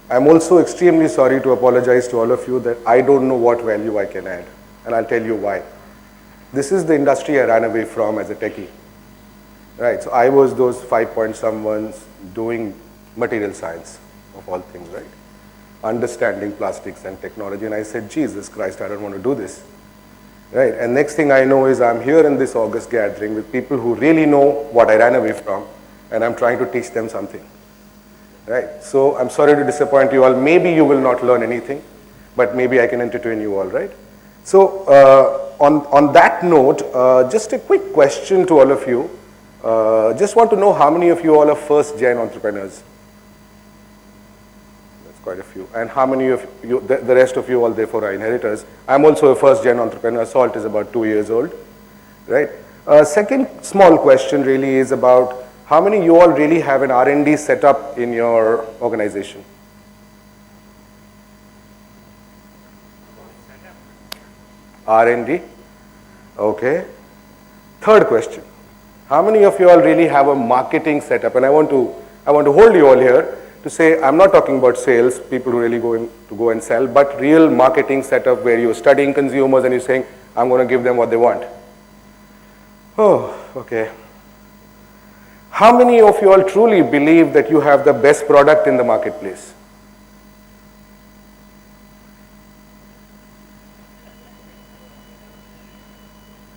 I'm also extremely sorry to apologize to all of you that I don't know what value I can add, and I'll tell you why. This is the industry I ran away from as a techie, right? So I was those 5 point someones doing material science of all things, right? Understanding plastics and technology, and I said, Jesus Christ, I don't want to do this, right? And next thing I know is I'm here in this August gathering with people who really know what I ran away from, and I'm trying to teach them something. Right? So I'm sorry to disappoint you all. Maybe you will not learn anything, but maybe I can entertain you all, right? So on that note, just a quick question to all of you. Just want to know how many of you all are first-gen entrepreneurs? That's quite a few. And how many of you, the rest of you all therefore are inheritors? I'm also a first-gen entrepreneur. Salt is about 2 years old, right? Second small question really is about how many of you all really have an R&D set up in your organization? R&D? Okay. Third question. How many of you all really have a marketing setup? And I want to hold you all here to say, I'm not talking about sales, people who really go and sell, but real marketing setup where you're studying consumers and you're saying, I'm going to give them what they want. Oh, okay. How many of you all truly believe that you have the best product in the marketplace?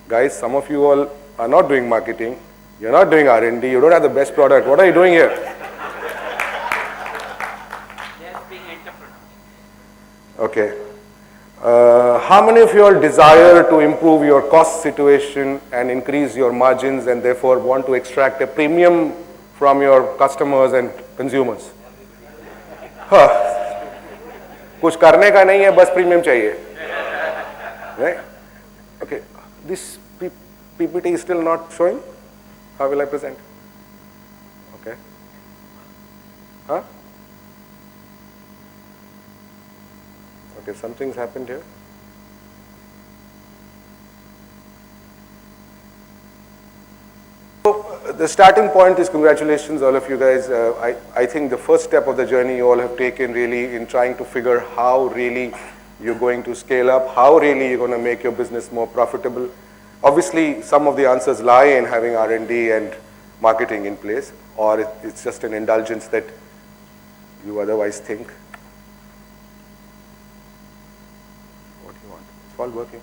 Guys, some of you all are not doing marketing, you're not doing R&D, you don't have the best product. What are you doing here? Just being entrepreneur. Okay. How many of you all desire to improve your cost situation and increase your margins and therefore want to extract a premium from your customers and consumers? कुछ करने का नहीं है, बस premium चाहिए. Right? Okay. This PPT is still not showing. How will I present? Okay. Huh? Okay, something's happened here. So the starting point is congratulations all of you guys. I think the first step of the journey you all have taken really in trying to figure how really you're going to scale up, how really you're going to make your business more profitable. Obviously, some of the answers lie in having R&D and marketing in place, or it's just an indulgence that you otherwise think. What do you want? It's all working.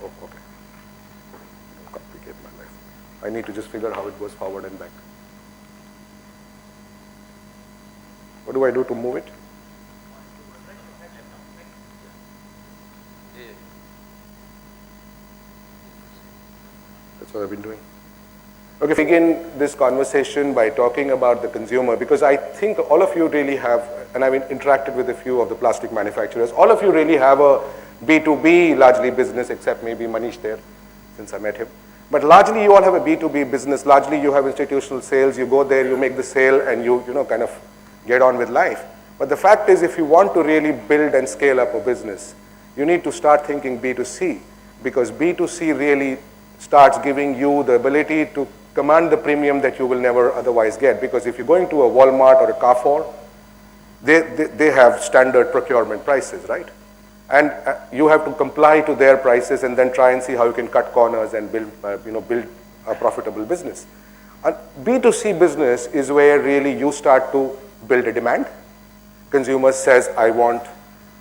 Oh, okay. Complicate my life. I need to just figure how it goes forward and back. What do I do to move it? That's what I've been doing. Okay, begin this conversation by talking about the consumer, because I think all of you really have, and I've interacted with a few of the plastic manufacturers, all of you really have a B2B largely business, except maybe Manish there, since I met him. But largely you all have a B2B business, largely you have institutional sales, you go there, you make the sale, and you kind of get on with life. But the fact is, if you want to really build and scale up a business, you need to start thinking B2C, because B2C really starts giving you the ability to command the premium that you will never otherwise get. Because if you're going to a Walmart or a Carrefour, they have standard procurement prices, right? And you have to comply to their prices and then try and see how you can cut corners and build a profitable business. And B2C business is where really you start to build a demand. Consumer says, I want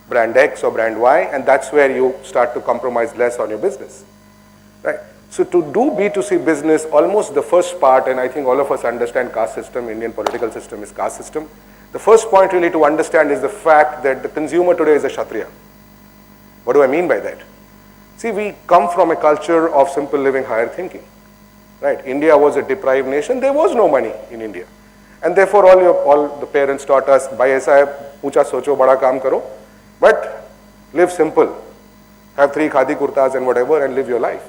brand X or brand Y, and that's where you start to compromise less on your business, right? So to do B2C business, almost the first part, and I think all of us understand caste system, Indian political system is caste system. The first point really to understand is the fact that the consumer today is a Kshatriya. What do I mean by that? See, we come from a culture of simple living, higher thinking, right? India was a deprived nation. There was no money in India. And therefore, all the parents taught us, bhai aisa hai, ucha socho, bada kaam karo, but live simple. Have 3 khadi kurtas and whatever and live your life.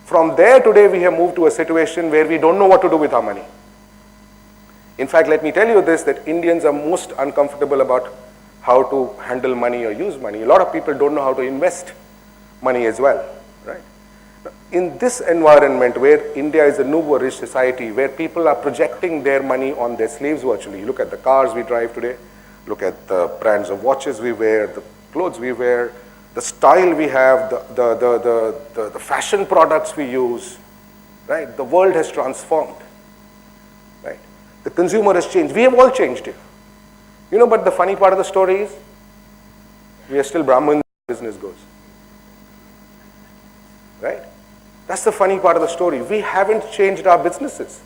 From there, today, we have moved to a situation where we don't know what to do with our money. In fact, let me tell you this, that Indians are most uncomfortable about how to handle money or use money. A lot of people don't know how to invest money as well, right? In this environment where India is a nouveau riche society, where people are putting their money on their sleeves virtually. Look at the cars we drive today. Look at the brands of watches we wear, the clothes we wear, the style we have, the fashion products we use, right? The world has transformed, right? The consumer has changed. We have all changed here. But the funny part of the story is, we are still Brahmin business goes, right? That's the funny part of the story. We haven't changed our businesses.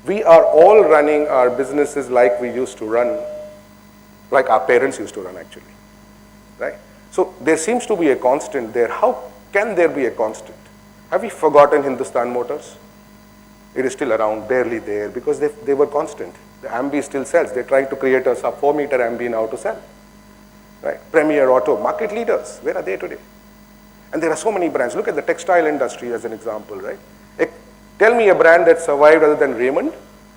We are all running our businesses like we used to run, like our parents used to run actually, right? So there seems to be a constant there. How can there be a constant? Have we forgotten Hindustan Motors? It is still around, barely there, because they were constant. The Ambi still sells. They're trying to create a sub 4-meter Ambi now to sell, right? Premier Auto, market leaders, where are they today? And there are so many brands. Look at the textile industry as an example, right? Tell me a brand that survived other than Raymond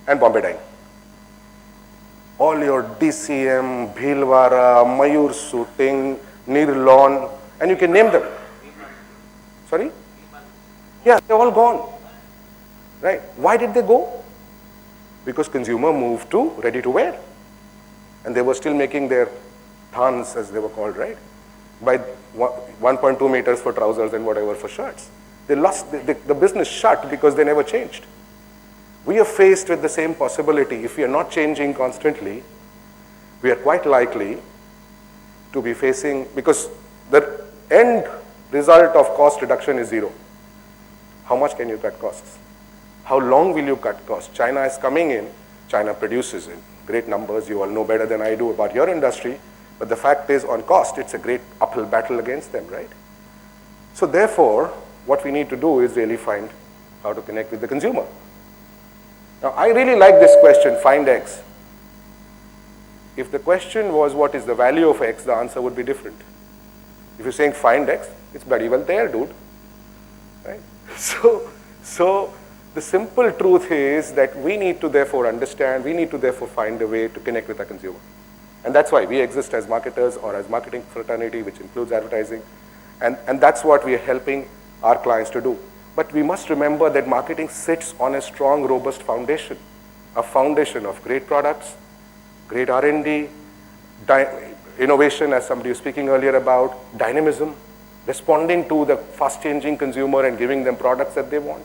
and Bombay Dyeing. All your DCM, Bhilwara, Mayur Suiting, Nirlon, and you can name them. Sorry? Yeah, they're all gone. Right? Why did they go? Because consumer moved to ready to wear. And they were still making their thans, as they were called, right? By 1.2 meters for trousers and whatever for shirts. They lost, the business shut because they never changed. We are faced with the same possibility. If we are not changing constantly, we are quite likely to be facing, because the end result of cost reduction is zero. How much can you cut costs? How long will you cut costs? China is coming in. China produces in great numbers. You all know better than I do about your industry. But the fact is, on cost, it's a great uphill battle against them, right? So therefore, what we need to do is really find how to connect with the consumer. Now, I really like this question, find X. If the question was, what is the value of X, the answer would be different. If you're saying find X, it's very well there, dude. Right? So the simple truth is that we need to therefore understand, we need to therefore find a way to connect with our consumer. And that's why we exist as marketers or as marketing fraternity, which includes advertising. And that's what we are helping our clients to do. But we must remember that marketing sits on a strong, robust foundation, a foundation of great products, great R&D, innovation, as somebody was speaking earlier about, dynamism, responding to the fast-changing consumer and giving them products that they want.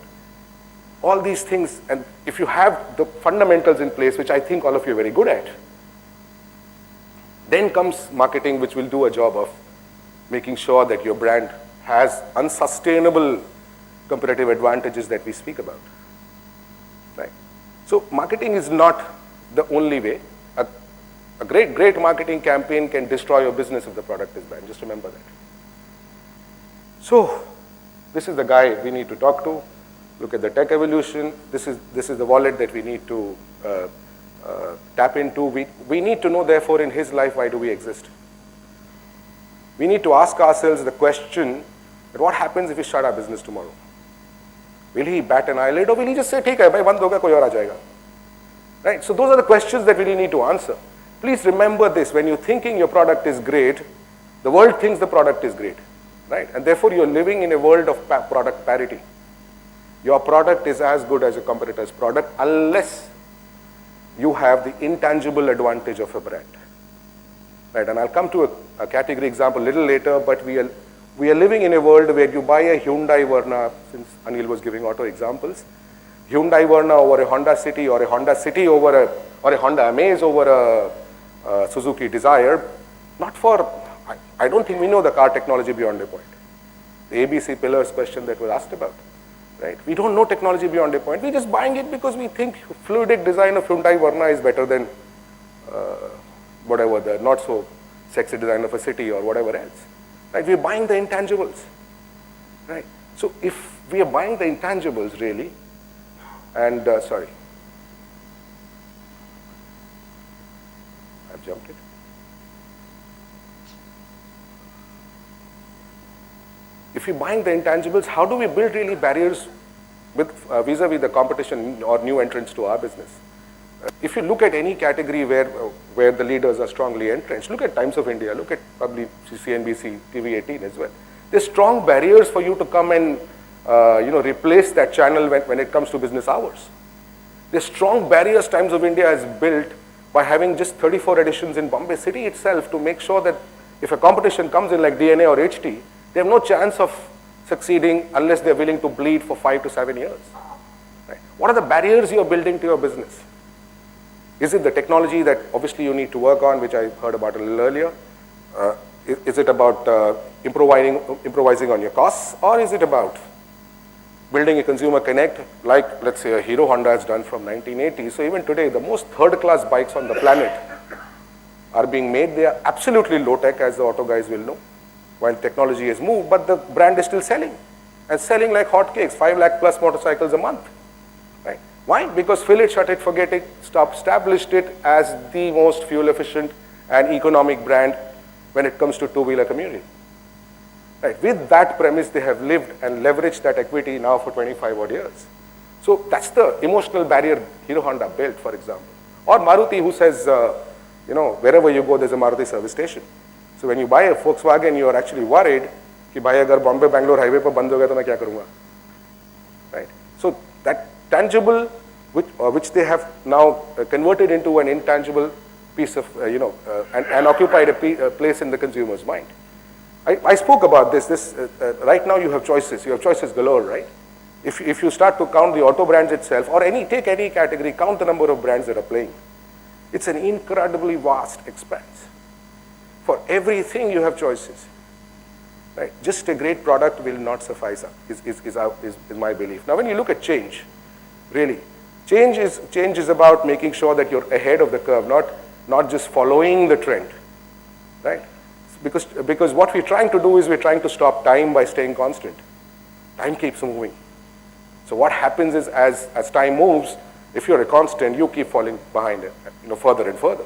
All these things, and if you have the fundamentals in place, which I think all of you are very good at, then comes marketing, which will do a job of making sure that your brand has unsustainable competitive advantages that we speak about, right? So marketing is not the only way. A great marketing campaign can destroy your business if the product is bad. Just remember that. So this is the guy we need to talk to. Look at the tech evolution. This is the wallet that we need to tap into. We need to know, therefore, in his life, why do we exist? We need to ask ourselves the question that what happens if we shut our business tomorrow? Will he bat an eyelid, or will he just say, "Theek hai, bhai, band hoga, koi aur aa jayega?" Right? So those are the questions that we really need to answer. Please remember this: when you're thinking your product is great, the world thinks the product is great, right? And therefore you're living in a world of product parity. Your product is as good as your competitor's product unless you have the intangible advantage of a brand, right? And I'll come to a category example a little later, but we are living in a world where you buy a Hyundai Verna, since Anil was giving auto examples, Hyundai Verna over a Honda City, or a Honda City over or a Honda Amaze over a Suzuki Dzire, not for, I don't think we know the car technology beyond a point. The ABC pillars question that was asked about, right? We don't know technology beyond a point. We're just buying it because we think fluidic design of Hyundai Verna is better than whatever the not so sexy design of a City or whatever else. Right? We're buying the intangibles, right? So if we are buying the intangibles really, and sorry, I've jumped it. If we're buying the intangibles, how do we build really barriers with vis-a-vis the competition or new entrants to our business? If you look at any category where the leaders are strongly entrenched, look at Times of India, look at probably CNBC, TV18 as well. There's strong barriers for you to come and replace that channel when it comes to business hours. The strong barriers Times of India has built by having just 34 editions in Bombay City itself to make sure that if a competition comes in like DNA or HT, they have no chance of succeeding unless they're willing to bleed for 5 to 7 years. Right? What are the barriers you're building to your business? Is it the technology that obviously you need to work on, which I heard about a little earlier? Is it about improvising on your costs, or is it about building a consumer connect like, let's say, a Hero Honda has done from 1980? So even today, the most third-class bikes on the planet are being made. They are absolutely low-tech, as the auto guys will know, while technology has moved, but the brand is still selling, and selling like hotcakes, 5 lakh plus motorcycles a month. Right? Why? Because fill it, shut it, forget it, established it as the most fuel-efficient and economic brand when it comes to two-wheeler community. Right. With that premise, they have lived and leveraged that equity now for 25 odd years. So that's the emotional barrier Hero Honda built, for example. Or Maruti, who says, wherever you go, there's a Maruti service station. So when you buy a Volkswagen, you are actually worried कि भाई अगर Bombay-Bangalore highway पर बंद हो गया तो मैं क्या करूँगा? Right. So that tangible, which they have now converted into an intangible piece of, and occupied a place in the consumer's mind. I spoke about this. Right now you have choices. You have choices galore, right? If you start to count the auto brands itself, or take any category, count the number of brands that are playing. It's an incredibly vast expanse. For everything you have choices. Right? Just a great product will not suffice, is my belief. Now when you look at change, really, change is about making sure that you're ahead of the curve, not just following the trend. Right? Because what we're trying to do is we're trying to stop time by staying constant. Time keeps moving. So what happens is as time moves, if you're a constant, you keep falling behind it, further and further.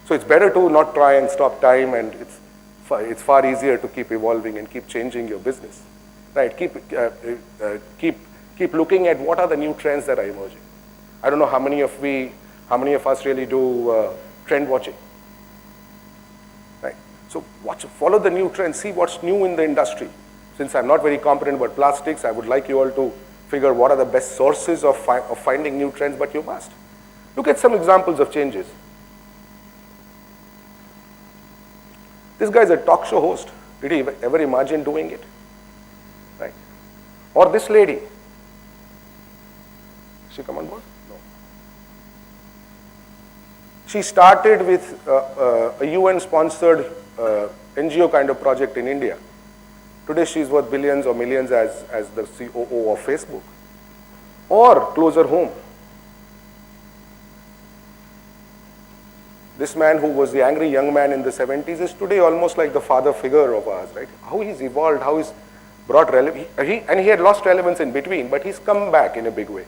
So it's better to not try and stop time, and it's far easier to keep evolving and keep changing your business. Right? Keep looking at what are the new trends that are emerging. I don't know how many of us really do trend watching. So follow the new trends, see what's new in the industry. Since I'm not very competent about plastics, I would like you all to figure what are the best sources of finding new trends, but you must. Look at some examples of changes. This guy is a talk show host. Did he ever imagine doing it? Right? Or this lady. She come on board? No. She started with a UN-sponsored NGO kind of project in India. Today she's worth billions or millions as the COO of Facebook. Or closer home. This man who was the angry young man in the 70s is today almost like the father figure of ours, right? How he's evolved, how he's brought relevance. And he had lost relevance in between, but he's come back in a big way.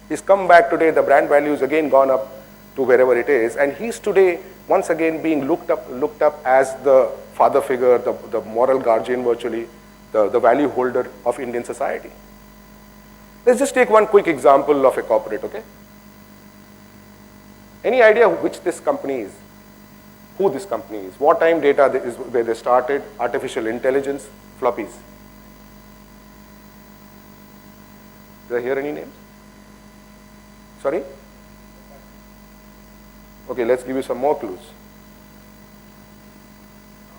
He's come back today, the brand value is again gone up to wherever it is, and he's today once again being looked up as the father figure, the moral guardian virtually, the value holder of Indian society. Let's just take one quick example of a corporate, okay? Any idea which this company is? Who this company is? What time data is where they started? Artificial intelligence, floppies. Did I hear any names? Sorry? Okay, let's give you some more clues.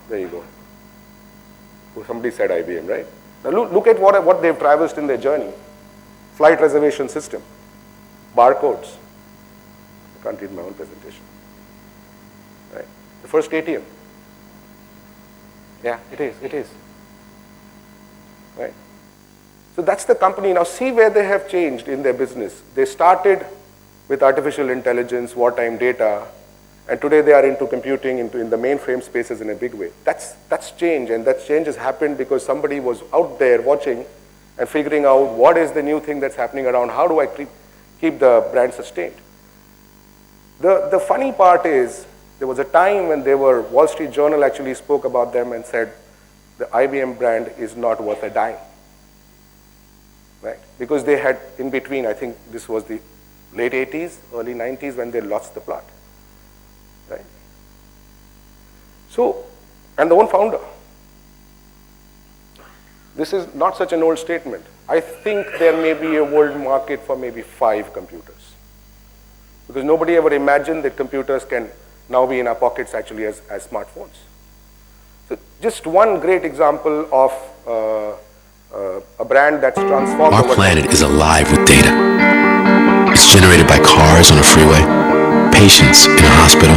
There you go. Oh, somebody said IBM, right? Now look at what they've traversed in their journey. Flight reservation system, barcodes. I can't read my own presentation. Right? The first ATM. Yeah, it is. Right? So that's the company. Now see where they have changed in their business. They started with artificial intelligence, wartime data, and today they are into computing, in the mainframe spaces in a big way. That's change, and that change has happened because somebody was out there watching and figuring out what is the new thing that's happening around, how do I keep the brand sustained. The funny part is, there was a time when Wall Street Journal actually spoke about them and said, the IBM brand is not worth a dime. Right? Because they had, in between, I think this was the late 80s, early 90s, when they lost the plot. Right? So, and the one founder. This is not such an old statement. I think there may be a world market for maybe 5 computers. because nobody ever imagined that computers can now be in our pockets actually as smartphones. So just one great example of a brand that's transformed. Our planet is alive with data. It's generated by cars on a freeway, patients in a hospital,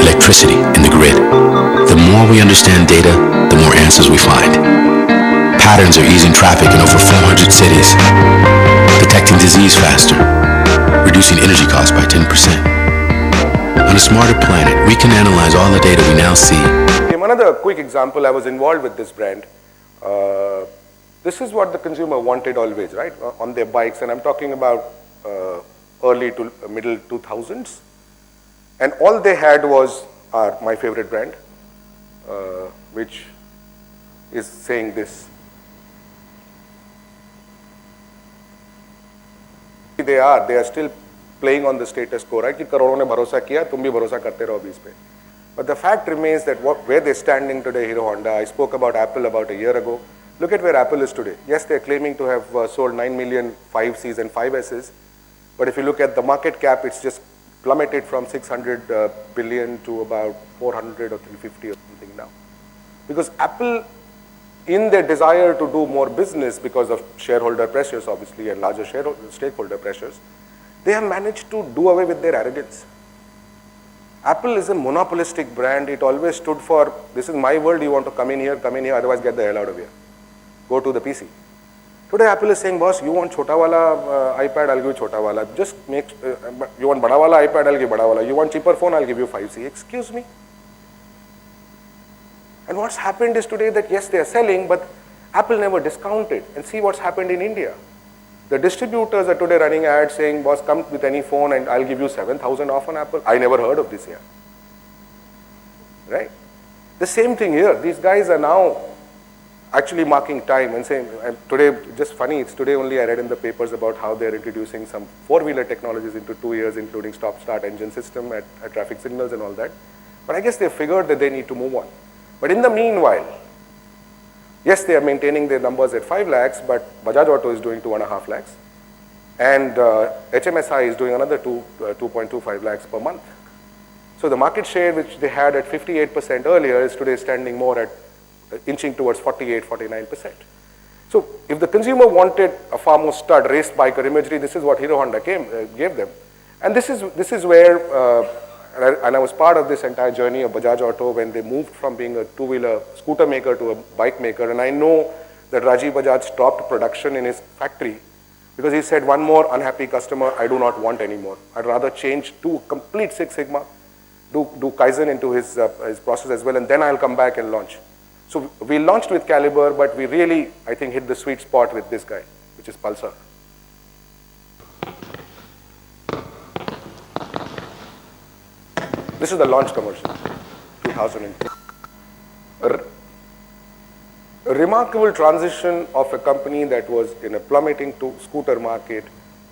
electricity in the grid. The more we understand data, the more answers we find. Patterns are easing traffic in over 400 cities, detecting disease faster, reducing energy costs by 10%. On a smarter planet, we can analyze all the data we now see. Another quick example, I was involved with this brand. This is what the consumer wanted always, right? On their bikes, and I'm talking about early to middle 2000s. And all they had was my favorite brand, which is saying this. They are still playing on the status quo, right? कि करोड़ों ने भरोसा किया, तुम भी भरोसा करते रहो अभी इस पे. But the fact remains that where they're standing today, Hero Honda, I spoke about Apple about a year ago. Look at where Apple is today. Yes, they're claiming to have sold 9 million 5Cs and 5Ss, but if you look at the market cap, it's just plummeted from 600 billion to about 400 or 350 or something now. Because Apple, in their desire to do more business because of shareholder pressures, obviously, and larger stakeholder pressures, they have managed to do away with their arrogance. Apple is a monopolistic brand. It always stood for, this is my world, you want to come in here, otherwise get the hell out of here. Go to the PC. Today Apple is saying, boss, you want chota wala iPad, I'll give you chota wala. Just make, you want bada wala iPad, I'll give bada wala. You want cheaper phone, I'll give you 5C. Excuse me. And what's happened is today that yes, they are selling, but Apple never discounted. And see what's happened in India. The distributors are today running ads saying, boss, come with any phone and I'll give you 7,000 off on Apple. I never heard of this here. Right? The same thing here. These guys are now actually marking time and saying, and today, just funny, it's today only I read in the papers about how they're introducing some four-wheeler technologies into 2 years, including stop-start engine system at traffic signals and all that. But I guess they figured that they need to move on. But in the meanwhile, yes, they are maintaining their numbers at 5 lakhs, but Bajaj Auto is doing 2.5 lakhs. And HMSI is doing another 2.25 lakhs per month. So the market share which they had at 58% earlier is today standing more at inching towards 48, 49%. So if the consumer wanted a far more stud race biker imagery, this is what Hero Honda gave them. And this is where, and I was part of this entire journey of Bajaj Auto when they moved from being a two-wheeler scooter maker to a bike maker. And I know that Rajiv Bajaj stopped production in his factory because he said, one more unhappy customer I do not want anymore. I'd rather change to complete Six Sigma, do Kaizen into his process as well, and then I'll come back and launch. So we launched with Caliber, but we really, I think, hit the sweet spot with this guy, which is Pulsar. This is the launch commercial, 2010. A remarkable transition of a company that was in a plummeting to scooter market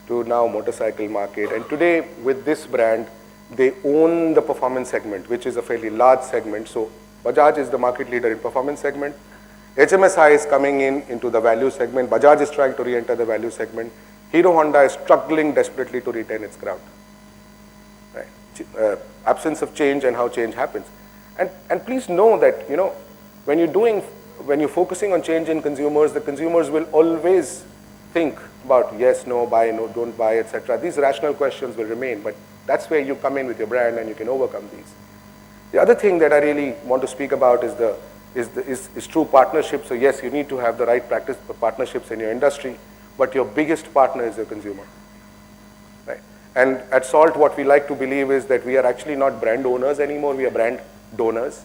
to now motorcycle market. And today, with this brand, they own the performance segment, which is a fairly large segment. So Bajaj is the market leader in performance segment. HMSI is coming into the value segment. Bajaj is trying to re-enter the value segment. Hero Honda is struggling desperately to retain its ground. Right? Absence of change and how change happens. And please know that, you know, when you're focusing on change in consumers, the consumers will always think about yes, no, buy, no, don't buy, etc. These rational questions will remain, but that's where you come in with your brand and you can overcome these. The other thing that I really want to speak about is true partnership. So yes, you need to have the right partnerships in your industry, but your biggest partner is your consumer. Right? And at Salt, what we like to believe is that we are actually not brand owners anymore, we are brand donors.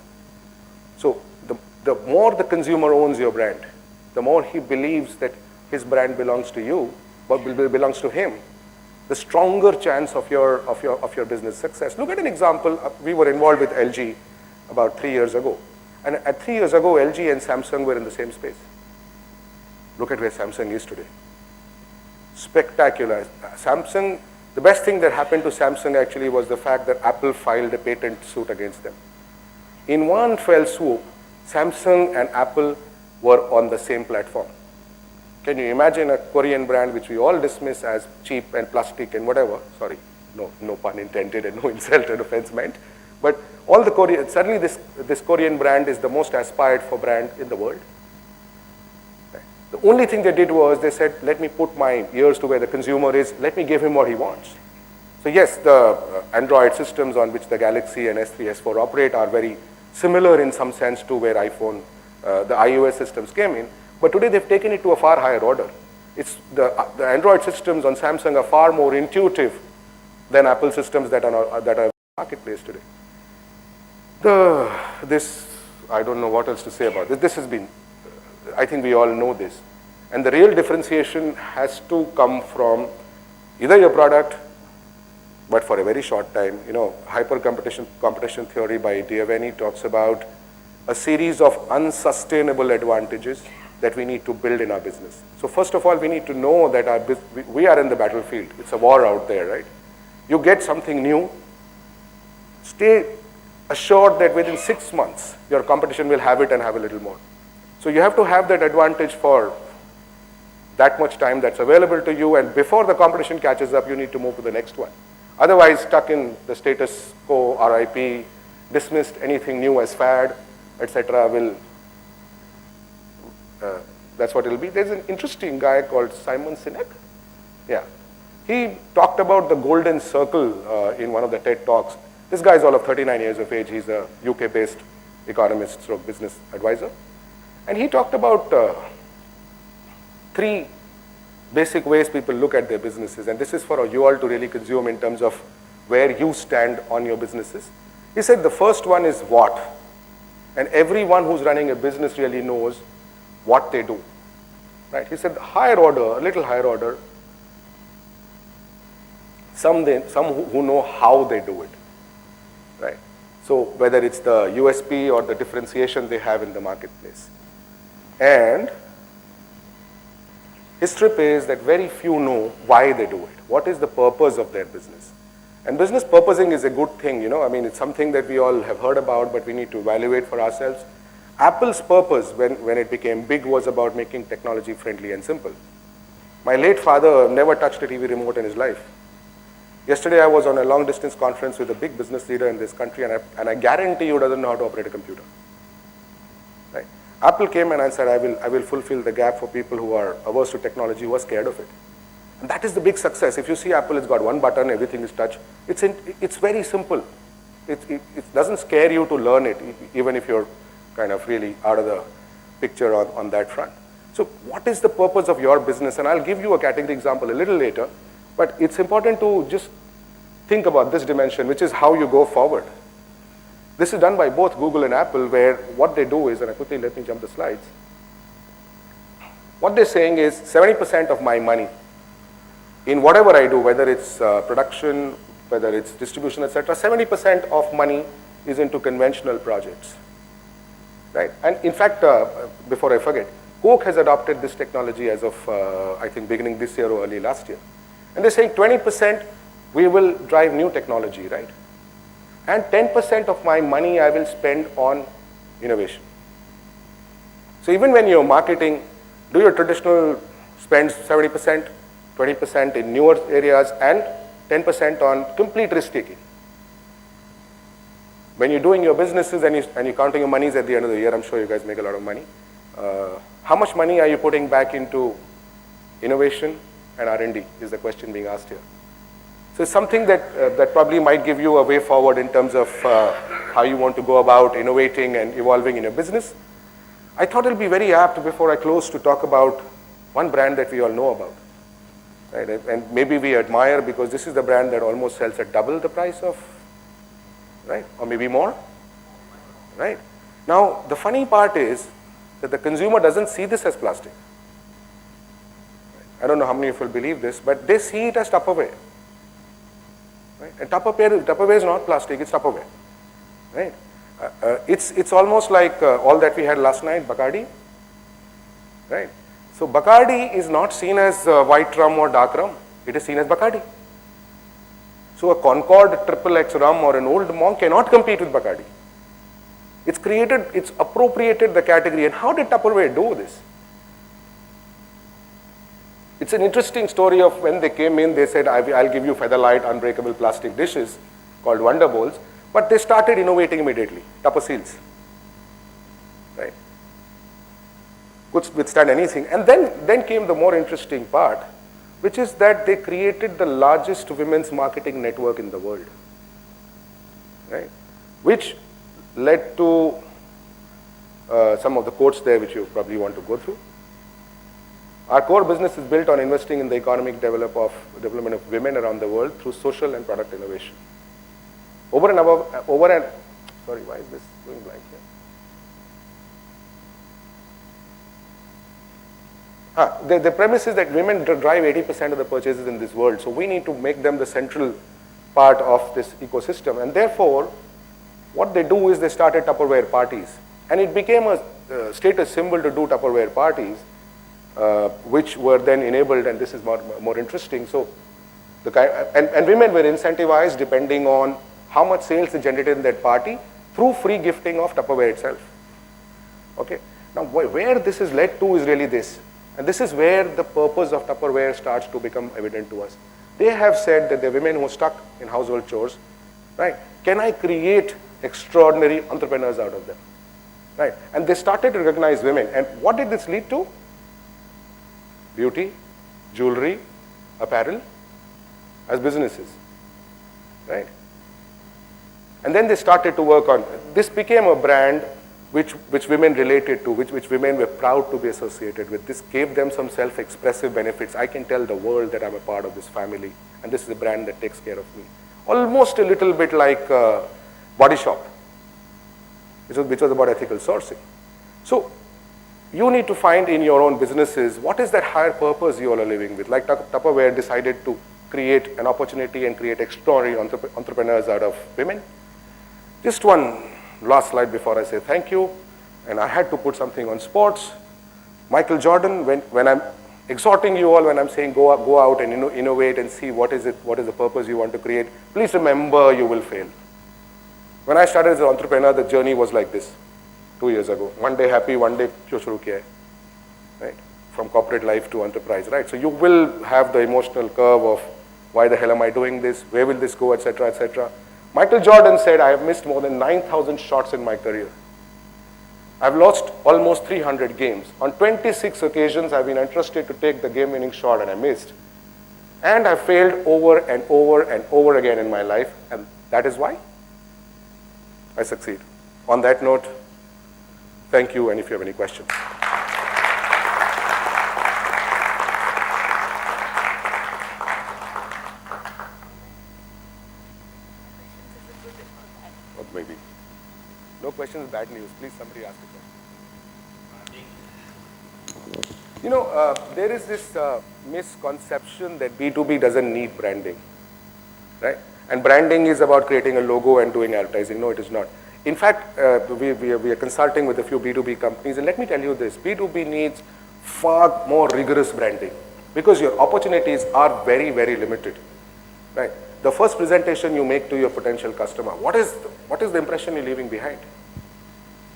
So the more the consumer owns your brand, the more he believes that his brand belongs to you, but belongs to him, the stronger chance of your business success. Look at an example. We were involved with LG about 3 years ago. And at 3 years ago, LG and Samsung were in the same space. Look at where Samsung is today. Spectacular. Samsung, the best thing that happened to Samsung actually was the fact that Apple filed a patent suit against them. In one fell swoop, Samsung and Apple were on the same platform. Can you imagine a Korean brand which we all dismiss as cheap and plastic and whatever, sorry, no pun intended and no insult and offense meant. But all the Korean, suddenly this Korean brand is the most aspired for brand in the world. The only thing they did was they said, let me put my ears to where the consumer is, let me give him what he wants. So yes, the Android systems on which the Galaxy and S3, S4 operate are very similar in some sense to where iPhone, the iOS systems came in, but today they've taken it to a far higher order. It's the Android systems on Samsung are far more intuitive than Apple systems that are in the marketplace today. I don't know what else to say about this. This has been, I think we all know this. And the real differentiation has to come from either your product, but for a very short time. You know, hyper competition theory by Diaveni talks about a series of unsustainable advantages that we need to build in our business. So first of all, we need to know that we are in the battlefield. It's a war out there, right? You get something new, stay assured that within 6 months, your competition will have it and have a little more. So you have to have that advantage for that much time that's available to you, and before the competition catches up, you need to move to the next one. Otherwise, stuck in the status quo, RIP, dismissed anything new as fad, etc. That's what it'll be. There's an interesting guy called Simon Sinek. Yeah. He talked about the golden circle in one of the TED Talks. This guy is all of 39 years of age. He's a UK-based economist stroke business advisor. And he talked about 3 basic ways people look at their businesses. And this is for you all to really consume in terms of where you stand on your businesses. He said the first one is what. And everyone who's running a business really knows what they do. Right? He said higher order, a little higher order, some who know how they do it. Right? So whether it's the USP or the differentiation they have in the marketplace. And his trip is that very few know why they do it. What is the purpose of their business? And business purposing is a good thing, you know. I mean, it's something that we all have heard about, but we need to evaluate for ourselves. Apple's purpose when it became big was about making technology friendly and simple. My late father never touched a TV remote in his life. Yesterday I was on a long distance conference with a big business leader in this country, and I guarantee you doesn't know how to operate a computer. Right? Apple came and I said, I will fulfill the gap for people who are averse to technology, who are scared of it. And that is the big success. If you see Apple, it's got one button, everything is touch. It's very simple. It doesn't scare you to learn it, even if you're kind of really out of the picture on that front. So what is the purpose of your business? And I'll give you a category example a little later, but it's important to just think about this dimension, which is how you go forward. This is done by both Google and Apple, where what they do is, and quickly let me jump the slides. What they're saying is 70% of my money in whatever I do, whether it's production, whether it's distribution, etc., 70% of money is into conventional projects. Right? And in fact, before I forget, Coke has adopted this technology as of, I think, beginning this year or early last year. And they're saying 20% we will drive new technology, right? And 10% of my money I will spend on innovation. So even when you're marketing, do your traditional spends 70%, 20% in newer areas, and 10% on complete risk-taking. When you're doing your businesses and you're counting your monies at the end of the year, I'm sure you guys make a lot of money. How much money are you putting back into innovation and R&D is the question being asked here. So it's something that probably might give you a way forward in terms of how you want to go about innovating and evolving in your business. I thought it'll be very apt before I close to talk about one brand that we all know about. Right? And maybe we admire because this is the brand that almost sells at double the price of, right? Or maybe more, right? Now, the funny part is that the consumer doesn't see this as plastic. I don't know how many of you will believe this, but they see it as Tupperware. Right? And Tupperware is not plastic, it's Tupperware. Right? It's almost like all that we had last night, Bacardi. Right? So Bacardi is not seen as white rum or dark rum, it is seen as Bacardi. So a Concord Triple X rum or an Old Monk cannot compete with Bacardi. It's appropriated the category. And how did Tupperware do this? It's an interesting story of when they came in, they said, I'll give you feather-light, unbreakable plastic dishes called Wonder Bowls, but they started innovating immediately, Tupper Seals, right? Could withstand anything. And then came the more interesting part, which is that they created the largest women's marketing network in the world, right? Which led to some of the quotes there which you probably want to go through. Our core business is built on investing in the economic development of women around the world through social and product innovation. Sorry, why is this going blank here? The premise is that women drive 80% of the purchases in this world, so we need to make them the central part of this ecosystem. And therefore, what they do is they started Tupperware parties. And it became a status symbol to do Tupperware parties, which were then enabled, and this is more interesting. So, and women were incentivized depending on how much sales they generated in that party through free gifting of Tupperware itself. Okay. Now, where this is led to is really this. And this is where the purpose of Tupperware starts to become evident to us. They have said that the women who are stuck in household chores, right, can I create extraordinary entrepreneurs out of them? Right. And they started to recognize women. And what did this lead to? Beauty, jewelry, apparel as businesses, right? And then they started to work on, this became a brand which women related to, which women were proud to be associated with. This gave them some self-expressive benefits. I can tell the world that I'm a part of this family, and this is a brand that takes care of me. Almost a little bit like Body Shop, which was about ethical sourcing. So, you need to find in your own businesses, what is that higher purpose you all are living with? Like Tupperware decided to create an opportunity and create extraordinary entrepreneurs out of women. Just one last slide before I say thank you. And I had to put something on sports. Michael Jordan, when I'm exhorting you all, when I'm saying go out and innovate and see what is the purpose you want to create, please remember you will fail. When I started as an entrepreneur, the journey was like this. 2 years ago. One day happy, one day jo shuru kiya hai, right? From corporate life to enterprise, right? So you will have the emotional curve of why the hell am I doing this? Where will this go, etc., etc. Michael Jordan said, I have missed more than 9,000 shots in my career. I've lost almost 300 games. On 26 occasions, I've been entrusted to take the game-winning shot and I missed. And I failed over and over and over again in my life, and that is why I succeed. On that note, thank you, and if you have any questions. Or maybe. No questions is bad news. Please, somebody ask a question. You know, there is this misconception that B2B doesn't need branding, right? And branding is about creating a logo and doing advertising. No, it is not. In fact, we are consulting with a few B2B companies, and let me tell you this, B2B needs far more rigorous branding because your opportunities are very, very limited, right? The first presentation you make to your potential customer, what is the impression you're leaving behind,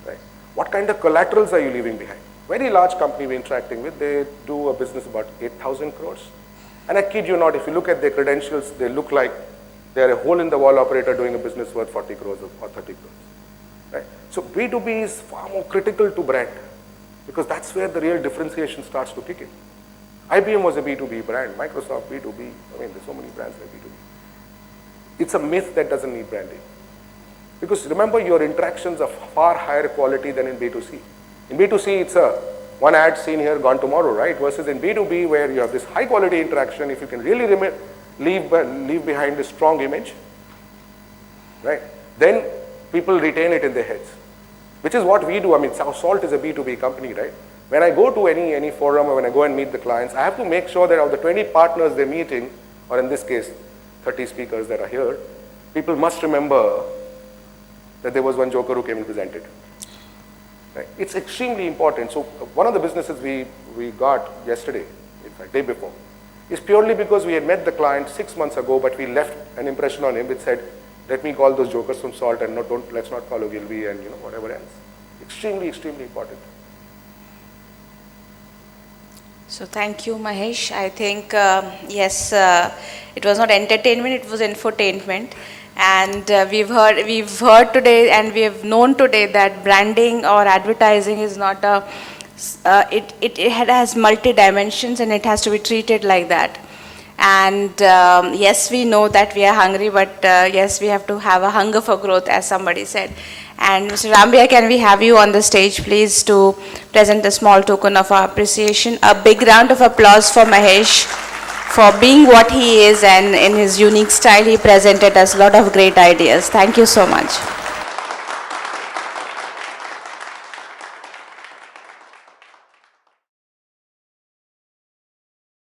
right? What kind of collaterals are you leaving behind? Very large company we're interacting with, they do a business about 8,000 crores. And I kid you not, if you look at their credentials, they look like they're a hole-in-the-wall operator doing a business worth 40 crores or 30 crores. Right? So B2B is far more critical to brand because that's where the real differentiation starts to kick in. IBM was a B2B brand, Microsoft B2B, I mean there's so many brands like B2B. It's a myth that doesn't need branding. Because remember, your interactions are far higher quality than in B2C. In B2C, it's a one ad seen here, gone tomorrow, right? Versus in B2B, where you have this high quality interaction, if you can really leave behind a strong image, right? Then people retain it in their heads, which is what we do. I mean, Salt is a B2B company, right? When I go to any forum or when I go and meet the clients, I have to make sure that of the 20 partners they're meeting, or in this case, 30 speakers that are here, people must remember that there was one joker who came and presented. Right? It's extremely important. So one of the businesses we got yesterday, in fact, day before, is purely because we had met the client 6 months ago, but we left an impression on him which said, let me call those jokers from Salt and let's not follow Gilby and whatever else. Extremely, extremely important. So thank you, Mahesh. I think, yes, it was not entertainment, it was infotainment. And we've heard today and we have known today that branding or advertising is not it has multi dimensions and it has to be treated like that. And yes, we know that we are hungry, but yes, we have to have a hunger for growth, as somebody said. And Mr. Rambia, can we have you on the stage, please, to present a small token of our appreciation? A big round of applause for Mahesh for being what he is, and in his unique style, he presented us a lot of great ideas. Thank you so much.